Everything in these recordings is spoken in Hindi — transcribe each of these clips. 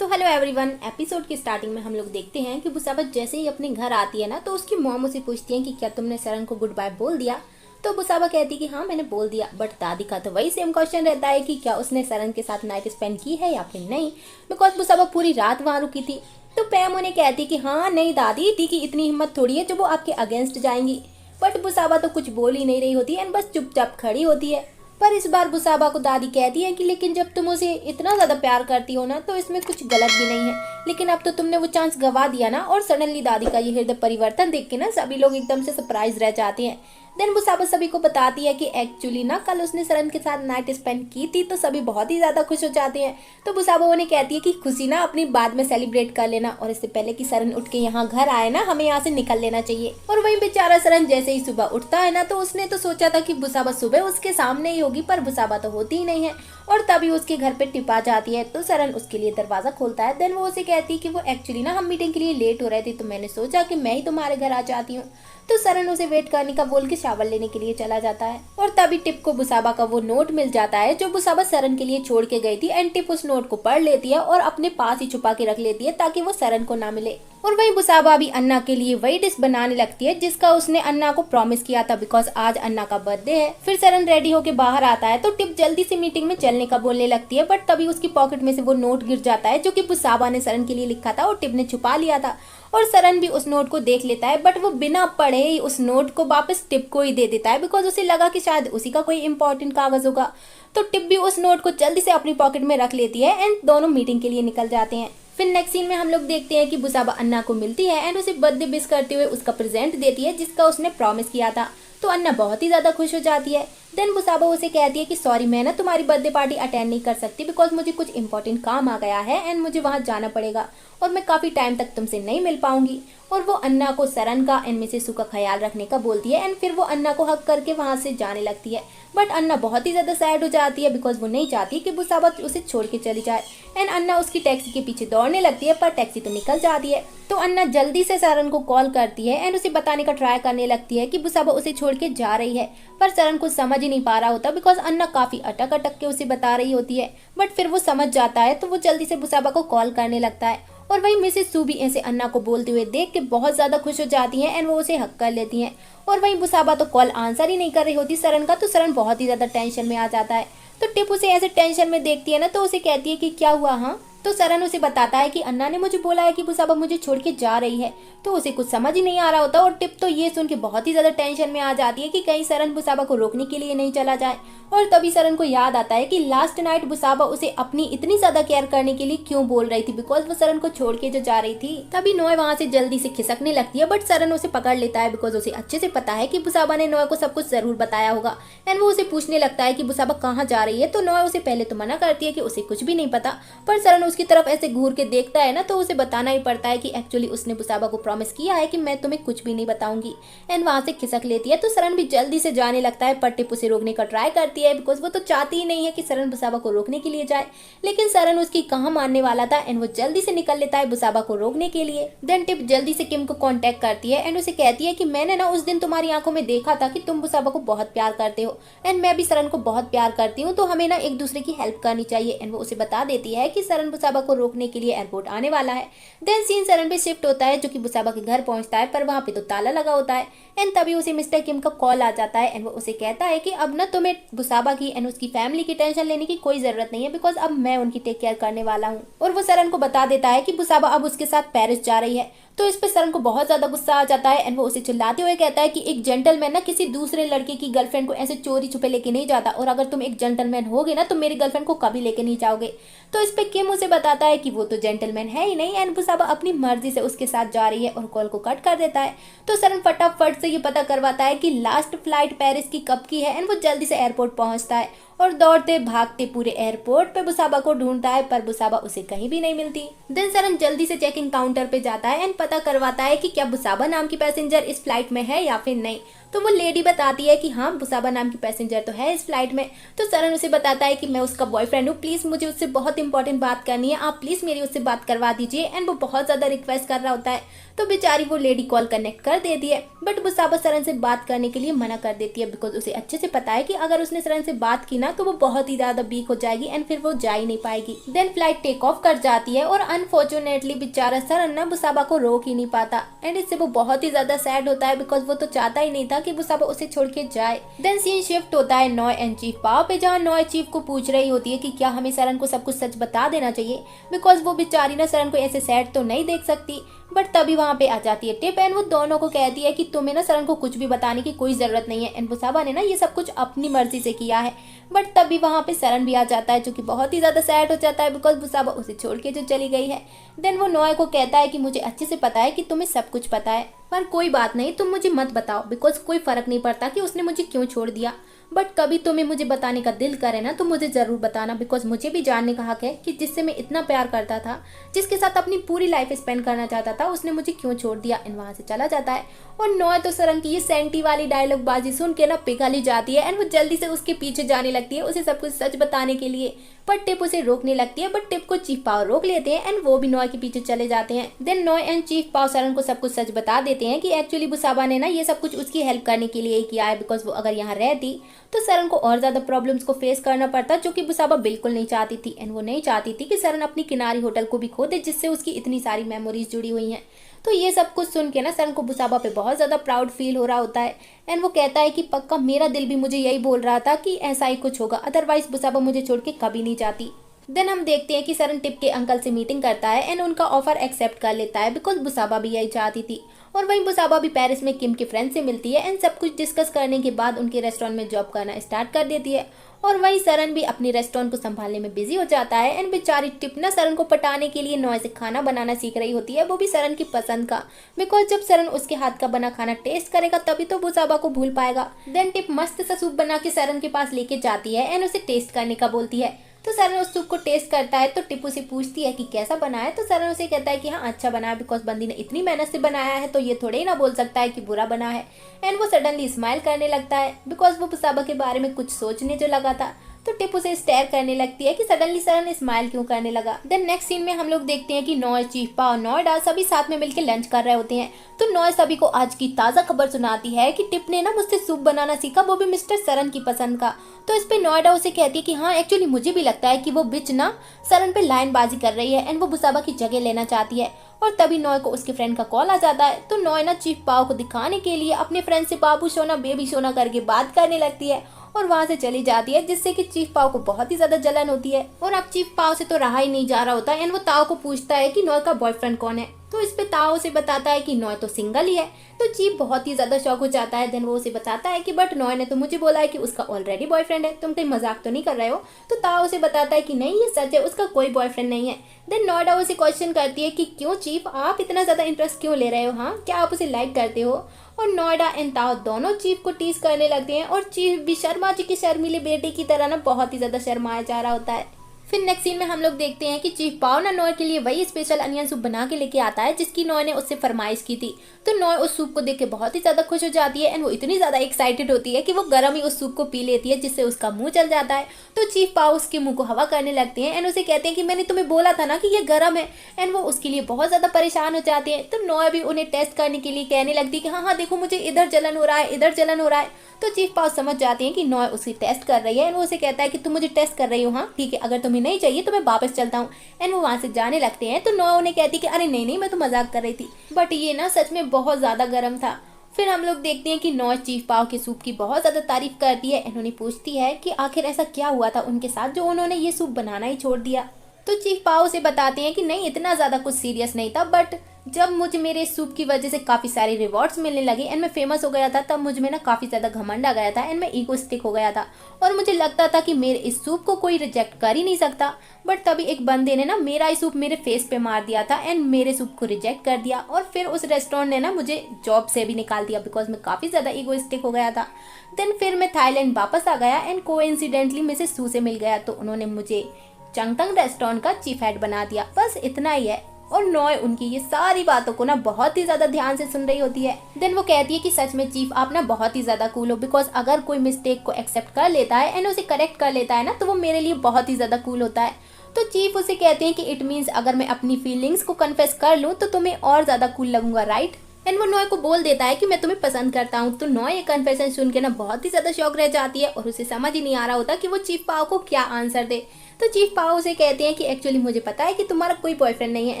तो हेलो एवरीवन। एपिसोड की स्टार्टिंग में हम लोग देखते हैं कि बुसाबा जैसे ही अपने घर आती है ना, तो उसकी मॉम उसे पूछती है कि क्या तुमने सरन को गुड बाय बोल दिया। तो बुसाबा कहती है कि हाँ मैंने बोल दिया। बट दादी का तो वही सेम क्वेश्चन रहता है कि क्या उसने सरन के साथ नाइट स्पेंड की है या फिर नहीं, बिकॉज बुसाबा पूरी रात वहाँ रुकी थी। तो पैम उन्हें कहती कि हाँ नहीं दादी, दी की इतनी हिम्मत थोड़ी है जो वो आपके अगेंस्ट जाएंगी। बट बुसाबा तो कुछ बोल ही नहीं रही होती है, बस चुपचाप खड़ी होती है। पर इस बार बुसाबा को दादी कहती है कि लेकिन जब तुम उसे इतना ज्यादा प्यार करती हो ना, तो इसमें कुछ गलत भी नहीं है, लेकिन अब तो तुमने वो चांस गवा दिया ना। और सडनली दादी का ये हृदय परिवर्तन देख के ना सभी लोग एकदम से सरप्राइज रह जाते हैं। देन बुसाबा सभी को बताती है कि एक्चुअली ना कल उसने सरन के साथ नाइट स्पेंड की थी, तो सभी बहुत ही ज्यादा खुश हो जाते हैं। तो बुसाबा उन्हें कहती है कि खुशी ना अपनी बाद में सेलिब्रेट कर लेना, और इससे पहले कि सरन उठ के यहाँ घर आए ना, हमें यहाँ से निकल लेना चाहिए। और वहीं बेचारा सरन जैसे ही सुबह उठता है ना, तो उसने तो सोचा था कि बुसाबा सुबह उसके सामने ही होगी, पर बुसाबा तो होती ही नहीं है। और तभी उसके घर पे टिप आ जाती है, तो सरन उसके लिए दरवाजा खोलता है। देन वो उसे कहती है कि वो एक्चुअली ना हम मीटिंग के लिए लेट हो रहे थे, तो मैंने सोचा कि मैं ही तुम्हारे घर आ जाती हूँ। तो सरन उसे वेट करने का बोल के शावर लेने के लिए चला जाता है। और तभी टिप को बुसाबा का वो नोट मिल जाता है जो बुसाबा सरन के लिए छोड़ के गई थी। एंड टिप उस नोट को पढ़ लेती है और अपने पास ही छुपा के रख लेती है ताकि वो सरन को ना मिले। और वही बुसाबा भी अन्ना के लिए वही डिश बनाने लगती है जिसका उसने अन्ना को प्रॉमिस किया था, बिकॉज आज अन्ना का बर्थडे है। फिर सरन रेडी होके बाहर आता है, तो टिप जल्दी से मीटिंग में चलने का बोलने लगती है। बट तभी उसकी पॉकेट में से वो नोट गिर जाता है जो कि बुसाबा ने सरन के लिए लिखा था और टिप ने छुपा लिया था। और सरन भी उस नोट को देख लेता है, बट वो बिना पढ़े ही उस नोट को वापस टिप को ही दे देता है, बिकॉज उसे लगा कि शायद उसी का कोई इंपॉर्टेंट कागज होगा। तो टिप भी उस नोट को जल्दी से अपनी पॉकेट में रख लेती है एंड दोनों मीटिंग के लिए निकल जाते हैं। फिर नेक्स्ट सीन में हम लोग देखते हैं कि बुसाबा अन्ना को मिलती है एंड उसे बर्थडे विश करते हुए उसका प्रेजेंट देती है जिसका उसने प्रॉमिस किया था। तो अन्ना बहुत ही ज्यादा खुश हो जाती है। देन बुसाबा उसे कहती है कि सॉरी मैं ना तुम्हारी बर्थडे पार्टी अटेंड नहीं कर सकती, बिकॉज मुझे कुछ इंपॉर्टेंट काम आ गया है एंड मुझे वहां जाना पड़ेगा और मैं काफी टाइम तक तुमसे नहीं मिल पाऊंगी। और वो अन्ना को सरन का एंड मिसेस सू का ख्याल रखने का बोलती है एंड फिर वो अन्ना को हक करके वहां से जाने लगती है। बट अन्ना बहुत ही ज्यादा सैड हो जाती है, बिकॉज वो नहीं चाहती कि बुसाबा उसे छोड़ के चली जाए। एंड अन्ना उसकी टैक्सी के पीछे दौड़ने लगती है, पर टैक्सी तो निकल जाती है। तो अन्ना जल्दी से सरन को कॉल करती है एंड उसे बताने का ट्राई करने लगती है कि बुसाबा उसे छोड़ के जा रही है। पर सरन को समझ ही नहीं पा रहा होता, बिकॉज अन्ना काफी अटक अटक के उसे बता रही होती है। बट फिर वो समझ जाता है, तो वो जल्दी से बुसाबा को कॉल करने लगता है। और वही मिसेस सू भी ऐसे अन्ना को बोलते हुए देख के बहुत ज्यादा खुश हो जाती हैं एंड वो उसे हक कर लेती हैं। और वही बुसाबा तो कॉल आंसर ही नहीं कर रही होती सरन का, तो सरन बहुत ही ज्यादा टेंशन में आ जाता है। तो टिप उसे ऐसे टेंशन में देखती है ना, तो उसे कहती है कि क्या हुआ। हाँ, तो सरन उसे बताता है कि अन्ना ने मुझे बोला है कि बुसाबा मुझे छोड़ के जा रही है। तो उसे कुछ समझ ही नहीं आ रहा होता, और टिप तो ये सुन के बहुत ही ज्यादा टेंशन में आ जाती है कि कहीं सरन बुसाबा को रोकने के लिए नहीं चला जाए। और तभी सरन को याद आता है कि लास्ट नाइट बुसाबा उसे अपनी इतनी ज्यादा केयर करने के लिए क्यों बोल रही थी, बिकॉज वो सरन को छोड़ के जो जा रही थी। तभी नोए वहां से जल्दी से खिसकने लगती है, बट सरन उसे पकड़ लेता है, बिकॉज उसे अच्छे से पता है कि बुसाबा ने नोए को सब कुछ जरूर बताया होगा। एंड वो उसे पूछने लगता है कि बुसाबा कहाँ जा रही है। तो नोए उसे पहले तो मना करती है कि उसे कुछ भी नहीं पता, पर सरन उसकी तरफ ऐसे घूर के देखता है ना, तो उसे बताना ही पड़ता है कि एक्चुअली उसने बुसाबा को प्रॉमिस किया है कि मैं तुम्हें कुछ भी नहीं बताऊंगी। एंड वहां से खिसक लेती है। तो सरन भी जल्दी से जाने लगता है, पर टिप उसे रोकने का ट्राई करती है, बिकॉज वो तो चाहती ही नहीं है कि सरन बुसाबा को रोकने के लिए जाए। लेकिन सरन उसकी कहाँ मानने वाला था एंड वो जल्दी से निकल लेता है बुसाबा को रोकने के लिए। देन टिप जल्दी से किम को कांटेक्ट करती है एंड उसे कहती है कि मैंने ना उस दिन तुम्हारी आंखों में देखा था कि तुम बुसाबा को बहुत प्यार करते हो एंड मैं भी सरन को बहुत प्यार करती हूँ, तो हमें ना एक दूसरे की हेल्प करनी चाहिए। एंड वो उसे बता देती है कि सरन बुसाबा को रोकने के लिए एयरपोर्ट आने वाला है। देन सीन सरन पे शिफ्ट होता है, जो कि बुसाबा के घर पहुंचता है, पर वहां पे तो ताला लगा होता है। एंड तभी उसे मिस्टर किम का कॉल आ जाता है एंड वो उसे कहता है कि अब ना तुम्हें बुसाबा की एंड उसकी फैमिली की टेंशन लेने की कोई जरूरत नहीं है, बिकॉज अब मैं उनकी टेक केयर करने वाला हूँ। और वो सरन को बता देता है कि बुसाबा अब उसके साथ पेरिस जा रही है। तो इस पे सरन को बहुत ज्यादा गुस्सा आ जाता है एंड वो उसे चिल्लाते हुए कहता है कि एक जेंटलमैन ना किसी दूसरे लड़के की गर्लफ्रेंड को ऐसे चोरी छुपे लेके नहीं जाता, और अगर तुम एक जेंटलमैन होगे ना, तो मेरी गर्लफ्रेंड को कभी लेके नहीं जाओगे। तो इस पे किम उसे बताता है कि वो तो जेंटलमैन है ही नहीं एंड बुसाबा अपनी मर्जी से उसके साथ जा रही है, और कॉल को कट कर देता है। तो सरन फटाफट से ये पता करवाता है कि लास्ट फ्लाइट पेरिस की कब की है एंड वो जल्दी से एयरपोर्ट पहुंचता है और दौड़ते भागते पूरे एयरपोर्ट पे बुसाबा को ढूंढता है, पर बुसाबा उसे कहीं भी नहीं मिलती। देन सरन जल्दी से चेक इन काउंटर पे जाता है एंड पता करवाता है कि क्या बुसाबा नाम की पैसेंजर इस फ्लाइट में है या फिर नहीं। तो वो लेडी बताती है कि हाँ बुसाबा नाम की पैसेंजर तो है इस फ्लाइट में। तो सरन उसे बताता है कि मैं उसका बॉयफ्रेंड हूँ, प्लीज मुझे उससे बहुत इंपॉर्टेंट बात करनी है, आप प्लीज मेरी उससे बात करवा दीजिए। एंड वो बहुत ज्यादा रिक्वेस्ट कर रहा होता है, तो बेचारी वो लेडी कॉल कनेक्ट कर देती है। बट बुसाबा सरन से बात करने के लिए मना कर देती है, बिकॉज उसे अच्छे से पता है कि अगर उसने सरन से बात की ना तो वो बहुत ही ज्यादा वीक हो जाएगी एंड फिर वो जा ही नहीं पाएगी। देन फ्लाइट टेक ऑफ कर जाती है और अनफॉर्चुनेटली बेचारा सरन ना बुसाबा को रोक ही नहीं पाता एंड इससे वो बहुत ही ज्यादा सैड होता है, बिकॉज वो तो चाहता ही नहीं था कि बुसाबा उसे छोड़ के जाए। देन सीन शिफ्ट होता है नॉय एंड चीफ पाव पे, जहाँ नॉय चीफ को पूछ रही होती है कि क्या हमें सरन को सब कुछ सच बता देना चाहिए, बिकॉज वो बेचारी ना सरन को ऐसे सैड तो नहीं देख सकती। बट तभी वहाँ पे आ जाती है टिप एंड वो दोनों को कहती है कि तुम्हें ना सरन को कुछ भी बताने की कोई जरूरत नहीं है एंड बुसाबा ने ना ये सब कुछ अपनी मर्जी से किया है। बट तभी वहाँ पे सरन भी आ जाता है, जो कि बहुत ही ज्यादा सैड हो जाता है, बिकॉज बुसाबा उसे छोड़ के जो चली गई है। देन वो नॉय को कहता है कि मुझे अच्छे से पता है कि तुम्हें सब कुछ पता है, पर कोई बात नहीं, तुम मुझे मत बताओ, बिकॉज कोई फर्क नहीं पड़ता कि उसने मुझे क्यों छोड़ दिया। बट कभी तुम्हें मुझे बताने का दिल करे ना तो मुझे जरूर बताना, बिकॉज मुझे भी जानने का हक है कि जिससे मैं इतना प्यार करता था, जिसके साथ अपनी पूरी लाइफ स्पेंड करना चाहता था, उसने मुझे क्यों छोड़ दिया। एंड वहां से चला जाता है और नॉय तो सरन की ये सेंटी वाली डायलॉग बाजी सुन के ना पिघल ही जाती है एंड वो जल्दी से उसके पीछे जाने लगती है उसे सब कुछ सच बताने के लिए। पर टिप उसे रोकने लगती है, बट टिप को चीफ पाव रोक लेते हैं एंड वो भी नॉय के पीछे चले जाते हैं। देन नॉय एंड चीफ पाव सरन को सब कुछ सच बता देते हैं कि एक्चुअली बुसाबा ने ना ये सब कुछ उसकी हेल्प करने के लिए ही किया है, बिकॉज वो अगर यहाँ रहती तो सरन को और ज्यादा प्रॉब्लम्स को फेस करना पड़ता, जो कि बुसाबा बिल्कुल नहीं चाहती थी। एंड वो नहीं चाहती थी कि सरन अपनी किनारी होटल को भी खो दे, जिससे उसकी इतनी सारी मेमोरीज जुड़ी हुई हैं। तो ये सब कुछ सुन के ना सरन को बुसाबा पे बहुत ज्यादा प्राउड फील हो रहा होता है एंड वो कहता है कि पक्का मेरा दिल भी मुझे यही बोल रहा था कि ऐसा ही कुछ होगा, अदरवाइज बुसाबा मुझे छोड़ के कभी नहीं जाती। देन हम देखते हैं कि सरन टिप के अंकल से मीटिंग करता है एंड उनका ऑफर एक्सेप्ट कर लेता है, बिकॉज बुसाबा भी यही चाहती थी। और वहीं बुसाबा भी पेरिस में किम के फ्रेंड से मिलती है एंड सब कुछ डिस्कस करने के बाद उनके रेस्टोरेंट में जॉब करना स्टार्ट कर देती है। और वहीं सरन भी अपनी रेस्टोरेंट को संभालने में बिजी हो जाता है एंड बेचारी टिप ना सरन को पटाने के लिए नॉय से खाना बनाना सीख रही होती है, वो भी सरन की पसंद का, बिकॉज जब सरन उसके हाथ का बना खाना टेस्ट करेगा तभी तो बुसाबा को भूल पाएगा। देन टिप मस्त सा सूप बना के सरन के पास लेके जाती है एंड उसे टेस्ट करने का बोलती है। तो सरन उस सूप को टेस्ट करता है तो टिप उसे पूछती है कि कैसा बना है, तो सरन उसे कहता है कि हाँ अच्छा बना है, बिकॉज बंदी ने इतनी मेहनत से बनाया है तो ये थोड़े ही ना बोल सकता है कि बुरा बना है। एंड वो सडनली स्माइल करने लगता है, बिकॉज वो बुसाबा के बारे में कुछ सोचने जो लगा था। तो टिप उसे स्टेयर करने लगती है कि सडनली सरन स्माइल क्यों करने लगा। देन नेक्स्ट सीन में हम लोग देखते हैं कि नॉय, चीफ पाव, नॉयडा सभी साथ में मिलकर लंच कर रहे होते हैं। तो नॉय सभी को आज की ताज़ा खबर सुनाती है कि टिप ने ना मुझसे सूप बनाना सीखा, वो भी मिस्टर सरन की पसंद का। तो इस पे नॉयडा उसे कहती है कि हाँ एक्चुअली मुझे भी लगता है कि वो बिच ना सरन पे लाइनबाजी कर रही है एंड वो बुसाबा की जगह लेना चाहती है। और तभी नॉय को उसके फ्रेंड का कॉल आ जाता है। तो नॉय ना चीफ पाव को दिखाने के लिए अपने फ्रेंड से बाबू सोना बेबी सोना करके बात करने लगती है और वहां से चली जाती है, जिससे कि चीफ पाव को बहुत ही ज्यादा जलन होती है। और अब चीफ पाव से तो रहा ही नहीं जा रहा होता एंड वो ताओ को पूछता है कि नॉय का बॉयफ्रेंड कौन है। तो इस पे ताओ उसे बताता है कि नॉय तो सिंगल ही है। तो चीफ बहुत ही ज्यादा शॉक हो जाता है। देन वो उसे बताता है कि बट नॉय ने तो मुझे बोला है कि उसका ऑलरेडी बॉयफ्रेंड है, तुम कहीं मजाक तो नहीं कर रहे हो। तो ताओ उसे बताता है कि नहीं ये सच है, उसका कोई बॉयफ्रेंड नहीं है। देन नॉयडा उसे क्वेश्चन करती है कि क्यों चीफ, आप इतना ज्यादा इंटरेस्ट क्यों ले रहे हो, हाँ क्या आप उसे लाइक करते हो। और नॉयडा एंड ताओ दोनों चीफ को टीज करने लगते हैं और चीफ भी शर्मा जी के शर्मीले बेटे की तरह ना बहुत ही ज्यादा शर्माया जा रहा होता है। फिर नेक्स्ट सीन में हम लोग देखते हैं कि चीफ पाव ना नॉय के लिए वही स्पेशल अनियन सूप बना के लेके आता है जिसकी नॉय ने उससे फरमाइश की थी। तो नॉय उस सूप को देख के बहुत ही ज्यादा खुश हो जाती है एंड वो इतनी ज्यादा एक्साइटेड होती है कि वो गर्म ही उस सूप को पी लेती है, जिससे उसका मुंह जल जाता है। तो चीफ पाव उसके मुंह को हवा करने लगते हैं एंड उसे कहते हैं कि मैंने तुम्हें बोला था ना कि ये गर्म है। एंड वो उसके लिए बहुत ज्यादा परेशान हो जाते हैं। तो नॉय भी उन्हें टेस्ट करने के लिए कहने लगती है कि हाँ हाँ देखो मुझे इधर जलन हो रहा है, इधर जलन हो रहा है। तो चीफ पाव समझ जाते हैं कि नॉय उसे टेस्ट कर रही है एंड वो उसे कहता है कि तुम मुझे टेस्ट कर रही हो, हाँ ठीक है, अगर तुम्हें नहीं चाहिए तो मैं वापस चलता हूँ। एंड वो वहां से जाने लगते हैं। तो नॉय उन्हें कहती है कि अरे नहीं नहीं मैं तो मजाक कर रही थी, बट ये ना सच में बहुत ज्यादा गर्म था। फिर हम लोग देखते हैं कि नॉय चीफ पाव के सूप की बहुत ज्यादा तारीफ करती है एंड उन्हें पूछती है कि आखिर ऐसा क्या हुआ था उनके साथ जो उन्होंने ये सूप बनाना ही छोड़ दिया। तो चीफ पाव से बताते हैं कि नहीं इतना ज्यादा कुछ सीरियस नहीं था, बट जब मुझे मेरे सूप की वजह से काफी सारे रिवॉर्ड्स मिलने लगे एंड मैं फेमस हो गया था, तब मुझ में ना काफी ज्यादा घमंड आ गया था एंड मैं ईगोइस्टिक हो गया था और मुझे लगता था कि मेरे इस सूप को कोई रिजेक्ट कर ही नहीं सकता। बट तभी एक बंदे ने ना मेरा ही सूप मेरे फेस पे मार दिया था एंड मेरे सूप को रिजेक्ट कर दिया और फिर उस रेस्टोरेंट ने ना मुझे जॉब से भी निकाल दिया बिकॉज मैं काफी ज्यादा ईगोइस्टिक हो गया था। देन फिर मैं थाईलैंड वापस आ गया एंड कोइंसिडेंटली मैं सू से मिल गया, तो उन्होंने मुझे चंगतंग रेस्टोरेंट का चीफ हेड बना दिया। बस इतना ही है। और नॉय उनकी ये सारी बातों को ना बहुत ही ज्यादा ध्यान से सुन रही होती है। देन वो कहती है कि सच में चीफ आप ना बहुत ही ज्यादा कूल हो, बिकॉज अगर कोई मिस्टेक को एक्सेप्ट कर लेता है एंड उसे करेक्ट कर लेता है ना तो वो मेरे लिए बहुत ही ज्यादा कूल होता है। तो चीफ उसे कहते हैं कि इट मीन्स अगर मैं अपनी फीलिंग्स को कन्फेस कर लूँ तो तुम्हें और ज्यादा कूल लगूंगा, राइट? एंड वो नॉय को बोल देता है कि मैं तुम्हें पसंद करता हूँ। तो नॉय ये कन्फेशन सुन के ना बहुत ही ज्यादा शॉक रह जाती है और उसे समझ ही नहीं आ रहा होता कि वो चीफ पाओ को क्या आंसर दे। तो चीफ पाओ उसे कहते हैं कि एक्चुअली मुझे पता है कि तुम्हारा कोई बॉयफ्रेंड नहीं है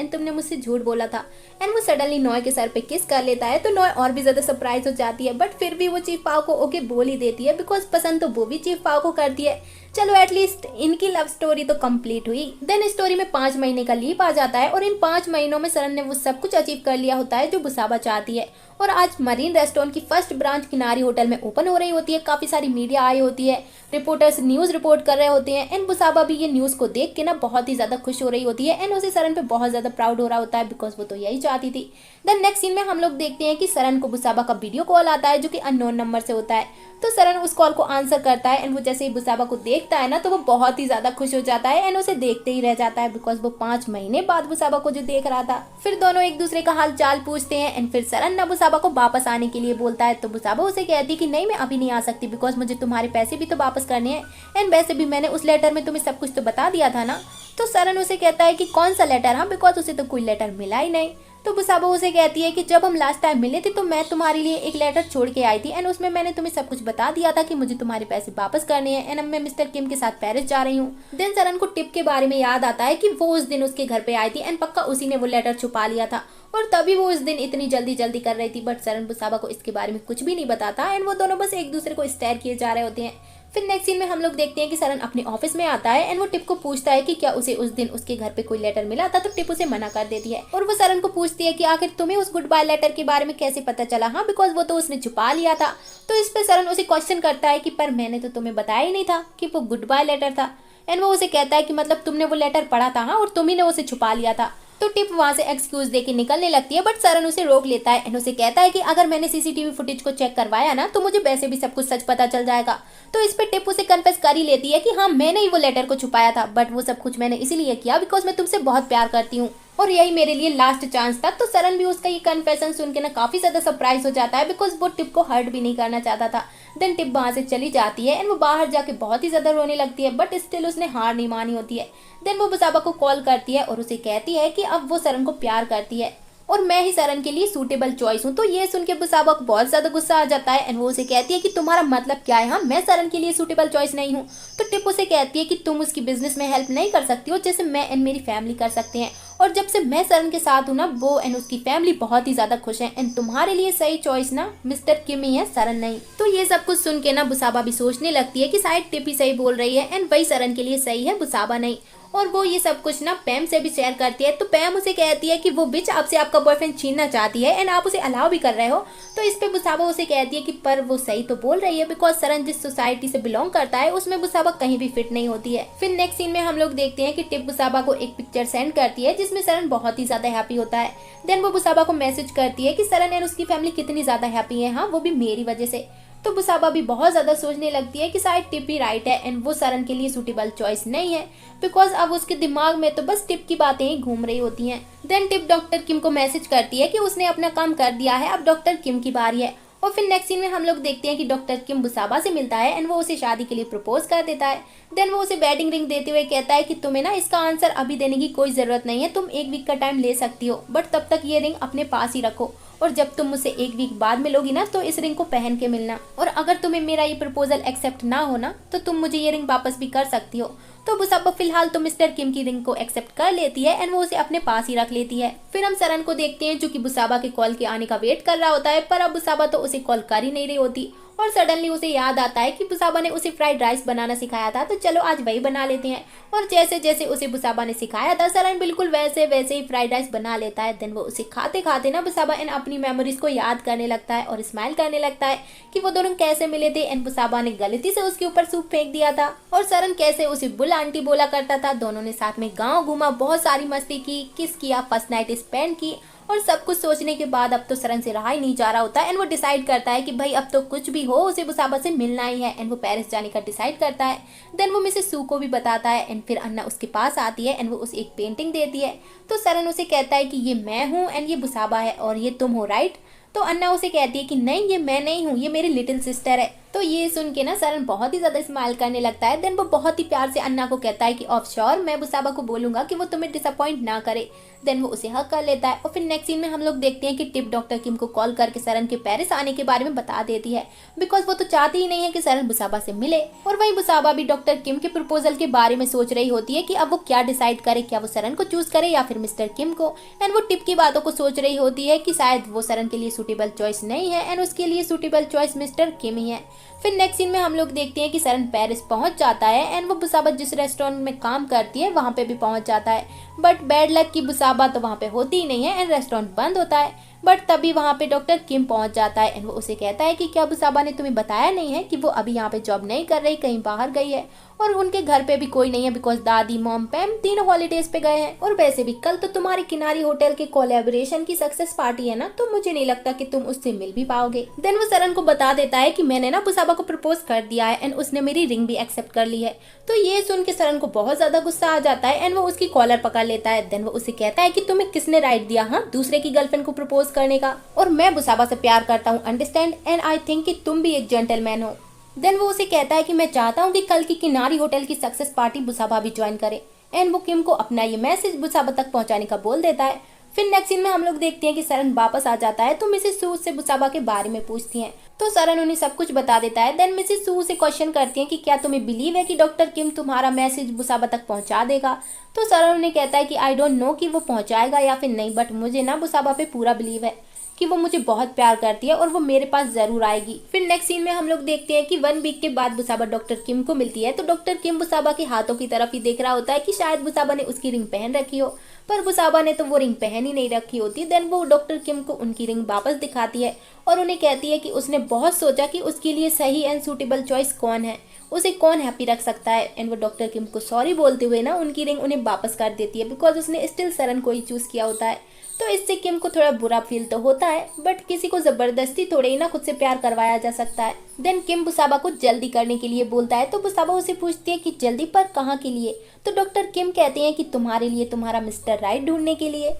एंड तुमने मुझसे झूठ बोला था। एंड वो सडनली नॉय के सर पे किस कर लेता है तो नॉय और भी ज्यादा सरप्राइज हो जाती है, बट फिर भी वो चीफ पाओ को ओके बोल ही देती है, बिकॉज पसंद तो वो भी चीफ पाओ को करती है। चलो एटलीस्ट इनकी लव स्टोरी तो कंप्लीट हुई। देन स्टोरी में 5 महीने का लीप आ जाता है और इन 5 महीनों में सरन ने वो सब कुछ अचीव कर लिया होता है जो बुसाबा चाहती है। और आज मरीन रेस्टोरेंट की फर्स्ट ब्रांच किनारी होटल में ओपन हो रही होती है। काफी सारी मीडिया आई होती है, रिपोर्टर्स न्यूज रिपोर्ट कर रहे होते हैं एंड बुसाबा भी ये न्यूज को देख के ना बहुत ही ज्यादा खुश हो रही होती है एंड उसे सरन पे बहुत ज्यादा प्राउड हो रहा होता है, बिकॉज वो तो यही चाहती थी। देन नेक्स्ट सीन में हम लोग देखते हैं कि सरन को बुसाबा का वीडियो कॉल आता है जो कि अननोन नंबर से होता है। तो सरन उस कॉल को आंसर करता है एंड वो जैसे ही बुसाबा को देखता है ना तो वो बहुत ही ज्यादा खुश हो जाता है एंड उसे देखते ही रह जाता है, बिकॉज वो 5 महीने बाद बुसाबा को जो देख रहा था। फिर दोनों एक दूसरे का हाल चाल पूछते हैं एंड फिर सरन ना बुसाबा को वापस आने के लिए बोलता है। तो बुसाबा उसे कहती है कि नहीं मैं अभी नहीं आ सकती, बिकॉज मुझे तुम्हारे पैसे भी तो वापस करने हैं एंड वैसे भी मैंने उस लेटर में तुम्हें सब कुछ तो बता दिया था ना। तो सरन उसे कहता है कि कौन सा लेटर? हाँ, बिकॉज उसे तो कोई लेटर मिला ही नहीं। तो बुसाबा उसे कहती है कि जब हम लास्ट टाइम मिले थे तो मैं तुम्हारे लिए एक लेटर छोड़ के आई थी एंड उसमें मैंने तुम्हें सब कुछ बता दिया था कि मुझे तुम्हारे पैसे वापस करने हैं एंड अब मैं मिस्टर किम के साथ पेरिस जा रही हूँ। देन सरन को टिप के बारे में याद आता है कि वो उस दिन उसके घर पे आई थी एंड पक्का उसी ने वो लेटर छुपा लिया था और तभी वो उस दिन इतनी जल्दी जल्दी कर रही थी। बट सरन बुसाबा को इसके बारे में कुछ भी नहीं बताता एंड वो दोनों बस एक दूसरे को स्टेयर किए जा रहे होते हैं। फिर नेक्स्ट सीन में हम लोग देखते हैं कि सरन अपने ऑफिस में आता है एंड वो टिप को पूछता है कि क्या उसे उस दिन उसके घर पे कोई लेटर मिला था। तो टिप उसे मना कर देती है और वो सरन को पूछती है कि आखिर तुम्हें उस गुड बाय लेटर के बारे में कैसे पता चला? हाँ, बिकॉज वो तो उसने छुपा लिया था। तो इस पे सरन उसे क्वेश्चन करता है कि पर मैंने तो तुम्हें बताया ही नहीं था कि वो गुड बाय लेटर था। एंड वो उसे कहता है कि मतलब तुमने वो लेटर पढ़ा था हाँ, और तुम्ही ने उसे छुपा लिया था। तो टिप वहां से एक्सक्यूज देके निकलने लगती है, बट सरन उसे रोक लेता है एंड उसे कहता है कि अगर मैंने सीसीटीवी फुटेज को चेक करवाया ना तो मुझे वैसे भी सब कुछ सच पता चल जाएगा। तो इस पे टिप उसे कन्फेस कर ही लेती है कि हाँ मैंने ही वो लेटर को छुपाया था, बट वो सब कुछ मैंने इसीलिए किया बिकॉज मैं तुमसे बहुत प्यार करती हूँ और यही मेरे लिए लास्ट चांस था। तो सरन भी उसका ये कन्फेशन सुन के ना काफी ज्यादा सरप्राइज हो जाता है, बिकॉज वो टिप को हर्ट भी नहीं करना चाहता था। देन टिप वहां से चली जाती है एंड वो बाहर जाके बहुत ही ज्यादा रोने लगती है, बट स्टिल उसने हार नहीं मानी होती है। देन वो बुसाबा को कॉल करती है और उसे कहती है कि अब वो सरन को प्यार करती है और मैं ही सरन के लिए सूटेबल चॉइस हूँ। तो ये सुन के बुसाबा को बहुत ज्यादा गुस्सा आ जाता है एंड वो उसे कहती है कि तुम्हारा मतलब क्या है? हाँ, मैं सरन के लिए सूटेबल चॉइस नहीं हूँ। तो टिप उसे कहती है कि तुम उसकी बिजनेस में हेल्प नहीं कर सकती हो जैसे मैं एंड मेरी फैमिली कर सकते हैं, और जब से मैं सरन के साथ हूँ ना वो एंड उसकी फैमिली बहुत ही ज्यादा खुश है एंड तुम्हारे लिए सही चॉइस ना मिस्टर किम ही है, सरन नहीं। तो ये सब कुछ सुन के ना बुसाबा भी सोचने लगती है कि शायद टिप ही सही बोल रही है एंड वही सरन के लिए सही है, बुसाबा नहीं। और वो ये सब कुछ ना पैम से भी शेयर करती है। तो पैम उसे कहती है कि वो बिच आपसे आपका बॉयफ्रेंड छीनना चाहती है एंड आप उसे अलाउ भी कर रहे हो। तो इस पे बुसाबा उसे कहती है कि पर वो सही तो बोल रही है, बिकॉज सरन जिस सोसाइटी से बिलोंग करता है उसमें बुसाबा कहीं भी फिट नहीं होती है। फिर नेक्स्ट सीन में हम लोग देखते हैं कि टिप बुसाबा को एक पिक्चर सेंड करती है जिसमें सरन बहुत ही ज्यादा हैप्पी होता है। देन वो बुसाबा को मैसेज करती है कि सरन एंड उसकी फैमिली कितनी ज्यादा हैप्पी है, हाँ वो भी मेरी वजह से। तो बुसाबा भी बहुत ज्यादा सोचने लगती है कि शायद टिप ही राइट है एंड वो सरन के लिए सूटेबल चॉइस नहीं है, बिकॉज अब उसके दिमाग में तो बस टिप की बातें ही घूम रही होती हैं। देन टिप डॉक्टर किम को मैसेज करती है कि उसने अपना काम कर दिया है, अब डॉक्टर किम की बारी है। और फिर नेक्स्ट सीन में हम लोग देखते हैं कि डॉक्टर किम बुसाबा से मिलता है एंड वो उसे शादी के लिए प्रपोज कर देता है। देन वो उसे वेडिंग रिंग देते हुए कहता है कि तुम्हें ना इसका आंसर अभी देने की कोई जरूरत नहीं है, तुम 1 वीक का टाइम ले सकती हो, बट तब तक ये रिंग अपने पास ही रखो और जब तुम मुझसे 1 वीक बाद मिलोगी ना तो इस रिंग को पहन के मिलना, और अगर तुम्हें मेरा ये प्रपोजल एक्सेप्ट ना होना तो तुम मुझे ये रिंग वापस भी कर सकती हो। तो बुसाबा फिलहाल तो मिस्टर किम की रिंग को एक्सेप्ट कर लेती है एंड वो उसे अपने पास ही रख लेती है। फिर हम सरन को देखते हैं जो कि बुसाबा के कॉल के आने का वेट कर रहा होता है, पर अब बुसाबा तो उसे कॉल कर ही नहीं रही होती और सडनली उसे याद आता है कि बुसाबा ने उसे फ्राइड राइस बनाना सिखाया था, तो चलो आज वही बना लेते हैं। और जैसे जैसे उसे बुसाबा ने सिखाया था सरन बिल्कुल वैसे वैसे ही फ्राइड राइस बना लेता है। देन वो उसे खाते खाते ना बुसाबा इन अपनी मेमोरीज को याद करने लगता है और स्माइल करने लगता है कि वो दोनों कैसे मिले थे एंड बुसाबा ने गलती से उसके ऊपर सूप फेंक दिया था और सरन कैसे उसे बुल आंटी बोला करता था। दोनों ने साथ में गाँव घूमा, बहुत सारी मस्ती की, किस किया, फर्स्ट नाइट स्पेंड की और सब कुछ सोचने के बाद अब तो सरन से रहा ही नहीं जा रहा होता एंड वो डिसाइड करता है कि भाई अब तो कुछ भी हो उसे बुसाबा से मिलना ही है एंड वो पेरिस जाने का डिसाइड करता है। देन वो मिसेस सू को भी बताता है एंड फिर अन्ना उसके पास आती है एंड वो उसे एक पेंटिंग देती है। तो सरन उसे कहता है कि ये मैं हूँ एंड ये बुसाबा है और ये तुम हो, राइट? तो अन्ना उसे कहती है कि नहीं, ये मैं नहीं हूँ, ये मेरी लिटिल सिस्टर है। तो ये सुन के ना सरन बहुत ही ज्यादा स्माइल करने लगता है। देन वो बहुत ही प्यार से अन्ना को कहता है कि ऑफ श्योर मैं बुसाबा को बोलूंगा कि वो तुम्हें डिसअपॉइंट ना करे। देन वो उसे हक कर लेता है और फिर नेक्स्ट सीन में हम लोग देखते हैं कि टिप डॉक्टर किम को कॉल करके सरन के पेरिस आने के बारे में बता देती है, बिकॉज वो तो चाहती ही नहीं है कि सरन बुसाबा से मिले। और वहीं बुसाबा भी डॉक्टर किम के प्रपोजल के बारे में सोच रही होती है कि अब वो क्या डिसाइड करे, क्या वो सरन को चूज करे या फिर मिस्टर किम को। एंड वो टिप की बातों को सोच रही होती है कि शायद वो सरन के लिए सूटेबल चॉइस नहीं है एंड उसके लिए सूटेबल चॉइस मिस्टर किम ही है। फिर नेक्स्ट सीन में हम लोग देखते हैं कि सरन पेरिस पहुंच जाता है एंड वो बुसाबा जिस रेस्टोरेंट में काम करती है वहां पे भी पहुंच जाता है। बट बैड लक की बुसाबा तो वहां पे होती ही नहीं है एंड रेस्टोरेंट बंद होता है। बट तभी वहां पे डॉक्टर किम पहुंच जाता है एंड वो उसे कहता है कि क्या बुसाबा ने तुम्हें बताया नहीं है कि वो अभी यहाँ पे जॉब नहीं कर रही, कहीं बाहर गई है और उनके घर पे भी कोई नहीं है, बिकॉज दादी मॉम पैम तीनों हॉलीडेज पे गए हैं। और वैसे भी कल तो तुम्हारी किनारी होटल के कोलैबोरेशन की सक्सेस पार्टी है ना, तो मुझे नहीं लगता कि तुम उससे मिल भी पाओगे। देन वो सरन को बता देता है कि मैंने ना बुसाबा को प्रपोज कर दिया है एंड उसने मेरी रिंग भी एक्सेप्ट कर ली है। तो ये सुन के सरन को बहुत ज्यादा गुस्सा आ जाता है एंड वो उसकी कॉलर पकड़ लेता है। देन वो उसे कहता है कि तुम्हें किसने राइट दिया हाँ दूसरे की गर्लफ्रेंड को प्रपोज करने का, और मैं बुसाबा से प्यार करता हूँ, अंडरस्टैंड, एंड आई थिंक कि तुम भी एक जेंटलमैन हो। देन वो उसे कहता है कि मैं चाहता हूँ कि कल की किनारी होटल की सक्सेस पार्टी बुसाबा भी ज्वाइन करे एंड वो किम को अपना ये मैसेज बुसाबा तक पहुंचाने का बोल देता है। फिर नेक्स्ट सीन में हम लोग देखते हैं कि सरन वापस आ जाता है तो मिसेस सू से बुसाबा के बारे में पूछती हैं। तो सरन उन्हें सब कुछ बता देता है। देन मिसेस सू से क्वेश्चन करती हैं कि क्या तुम्हें बिलीव है कि डॉक्टर किम तुम्हारा मैसेज बुसाबा तक पहुंचा देगा। तो सरन उन्हें कहता है कि आई डोंट नो कि वो पहुंचाएगा या फिर नहीं, बट मुझे ना बुसाबा पे पूरा बिलीव है कि वो मुझे बहुत प्यार करती है और वो मेरे पास जरूर आएगी। फिर नेक्स्ट सीन में हम लोग देखते हैं कि 1 वीक के बाद बुसाबा डॉक्टर किम को मिलती है। तो डॉक्टर किम बुसाबा के हाथों की तरफ ही देख रहा होता है कि शायद बुसाबा ने उसकी रिंग पहन रखी हो, पर बुसाबा ने तो वो रिंग पहन ही नहीं रखी होती। देन वो डॉक्टर किम को उनकी रिंग वापस दिखाती है और उन्हें कहती है कि उसने बहुत सोचा कि उसके लिए सही एंड सूटेबल चॉइस कौन है, उसे कौन हैप्पी रख सकता है। एंड वो डॉक्टर किम को सॉरी बोलते हुए ना उनकी रिंग उन्हें वापस कर देती है, बिकॉज उसने स्टिल सरन को ही चूज किया होता है। तो इससे किम को थोड़ा बुरा फील तो होता है, बट किसी को जबरदस्ती थोड़े ही ना खुद से प्यार करवाया जा सकता है। देन किम बुसाबा को जल्दी करने के लिए बोलता है। तो बुसाबा उसे पूछती है कि जल्दी पर कहाँ के लिए। तो डॉक्टर किम कहते हैं कि तुम्हारे लिए, तुम्हारा मिस्टर राइट ढूंढने के लिए।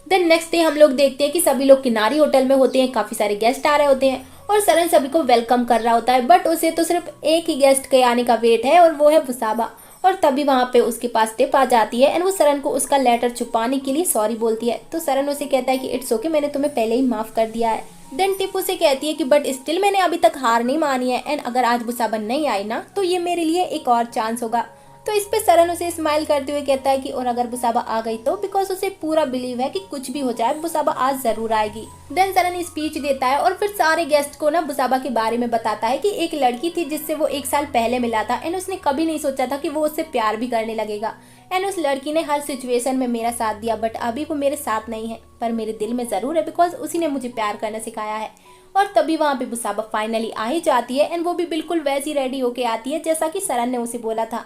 देन नेक्स्ट डे हम लोग देखते हैं कि सभी लोग किनारी होटल में होते हैं, काफी सारे गेस्ट आ रहे होते हैं और सरन सभी को वेलकम कर रहा होता है, बट उसे तो सिर्फ एक ही गेस्ट के आने का वेट है और वो है बुसाबा। और तभी वहां पे उसके पास टिप आ जाती है एंड वो सरन को उसका लेटर छुपाने के लिए सॉरी बोलती है। तो सरन उसे कहता है कि इट्स ओके, मैंने तुम्हें पहले ही माफ कर दिया है। देन टिप उसे कहती है कि बट स्टिल मैंने अभी तक हार नहीं मानी है एंड अगर आज बुसाबा नहीं आई ना तो ये मेरे लिए एक और चांस होगा। तो इस पे सरन उसे स्माइल करते हुए कहता है कि और अगर बुसाबा आ गई तो, बिकॉज उसे पूरा बिलीव है कि कुछ भी हो जाए बुसाबा आज जरूर आएगी। देन सरन स्पीच देता है और फिर सारे गेस्ट को ना बुसाबा के बारे में बताता है कि एक लड़की थी जिससे वो 1 साल पहले मिला था एंड उसने कभी नहीं सोचा था कि वो उससे प्यार भी करने लगेगा एंड उस लड़की ने हर सिचुएशन में मेरा साथ दिया, बट अभी वो मेरे साथ नहीं है पर मेरे दिल में जरूर है, बिकॉज उसी ने मुझे प्यार करना सिखाया है। और तभी वहाँ पे बुसाबा फाइनली आ ही जाती है एंड वो भी बिल्कुल वैसी रेडी होके आती है जैसा कि सरन ने उसे बोला था,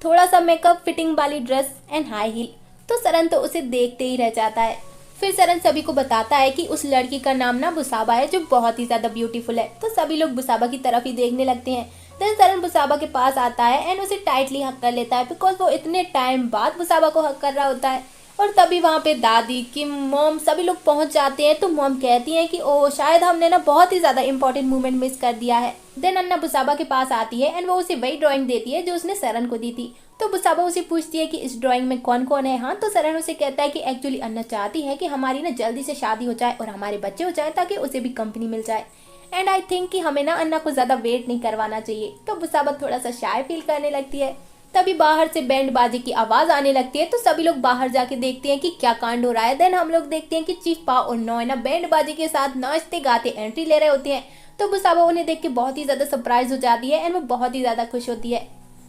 थोड़ा सा मेकअप, फिटिंग वाली ड्रेस एंड हाई हील। तो सरन तो उसे देखते ही रह जाता है। फिर सरन सभी को बताता है कि उस लड़की का नाम ना बुसाबा है जो बहुत ही ज्यादा ब्यूटीफुल है। तो सभी लोग बुसाबा की तरफ ही देखने लगते हैं। देन सरन बुसाबा के पास आता है एंड उसे टाइटली हक कर लेता है, बिकॉज वो इतने टाइम बाद बुसाबा को हक कर रहा होता है। और तभी वहाँ पे दादी, किम, मॉम सभी लोग पहुंच जाते हैं। तो मॉम कहती हैं कि ओ शायद हमने ना बहुत ही ज्यादा इंपॉर्टेंट मोमेंट मिस कर दिया है। देन अन्ना बुसाबा के पास आती है एंड वो उसे वही ड्राइंग देती है जो उसने सरन को दी थी। तो बुसाबा उसे पूछती है कि इस ड्राइंग में कौन कौन है। हाँ, तो सरन उसे कहता है कि एक्चुअली अन्ना चाहती है कि हमारी ना जल्दी से शादी हो जाए और हमारे बच्चे हो जाए ताकि उसे भी कंपनी मिल जाए। एंड आई थिंक कि हमें ना अन्ना को ज्यादा वेट नहीं करवाना चाहिए। तो बुसाबा थोड़ा सा शाय फील करने लगती है। तभी बाहर से बैंड बाजी की आवाज आने लगती है। तो सभी लोग बाहर जाके देखते हैं कि क्या कांड हो रहा है। देन हम लोग देखते हैं कि चीफ पा और नोएना बैंड बाजी के साथ नाचते गाते एंट्री ले रहे होते हैं। तो बुसाबा उन्हें देख के बहुत ही ज्यादा सरप्राइज हो जाती है एंड वो बहुत ही ज्यादा खुश होती है।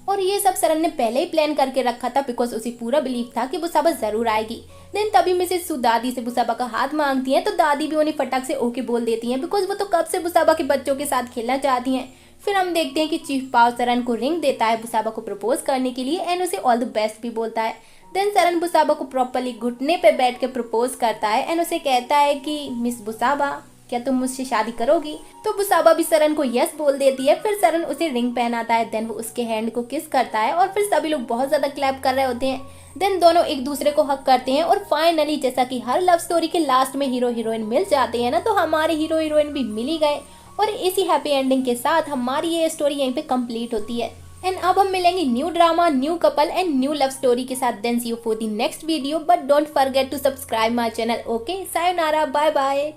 और ये सब सरन ने पहले ही प्लान करके रखा था, बिकॉज उसे पूरा बिलीव था कि बुसाबा जरूर आएगी। देन तभी मिसेस सू दादी से बुसाबा का हाथ मांगती हैं। तो दादी भी उन्हें फटाक से ओके बोल देती हैं, बिकॉज वो तो कब से बुसाबा के बच्चों के साथ खेलना चाहती हैं। फिर हम देखते हैं कि चीफ पाव सरन को रिंग देता है बुसाबा को प्रपोज करने के लिए एंड उसे ऑल द बेस्ट भी बोलता है। देन सरन बुसाबा को प्रॉपरली घुटने पे बैठ के प्रपोज करता है एंड उसे कहता है कि मिस बुसाबा क्या तुम मुझसे शादी करोगी। तो बुसाबा भी सरन को यस बोल देती है। फिर सरन उसे रिंग पहनाता है, देन वो उसके हैंड को किस करता है और फिर सभी लोग बहुत ज्यादा क्लैप कर रहे होते हैं। देन दोनों एक दूसरे को हक करते हैं और फाइनली जैसा कि हर लव स्टोरी के लास्ट में हीरो हीरोइन मिल जाते हैं ना, तो हमारे हीरो हीरोइन भी मिल ही गए और इसी हैप्पी एंडिंग के साथ हमारी ये स्टोरी यहीं पे कंप्लीट होती है। एंड अब हम मिलेंगे new drama, new couple and new love story के साथ। Then see you for the next video, but don't forget to subscribe my channel. Okay, sayonara, bye bye.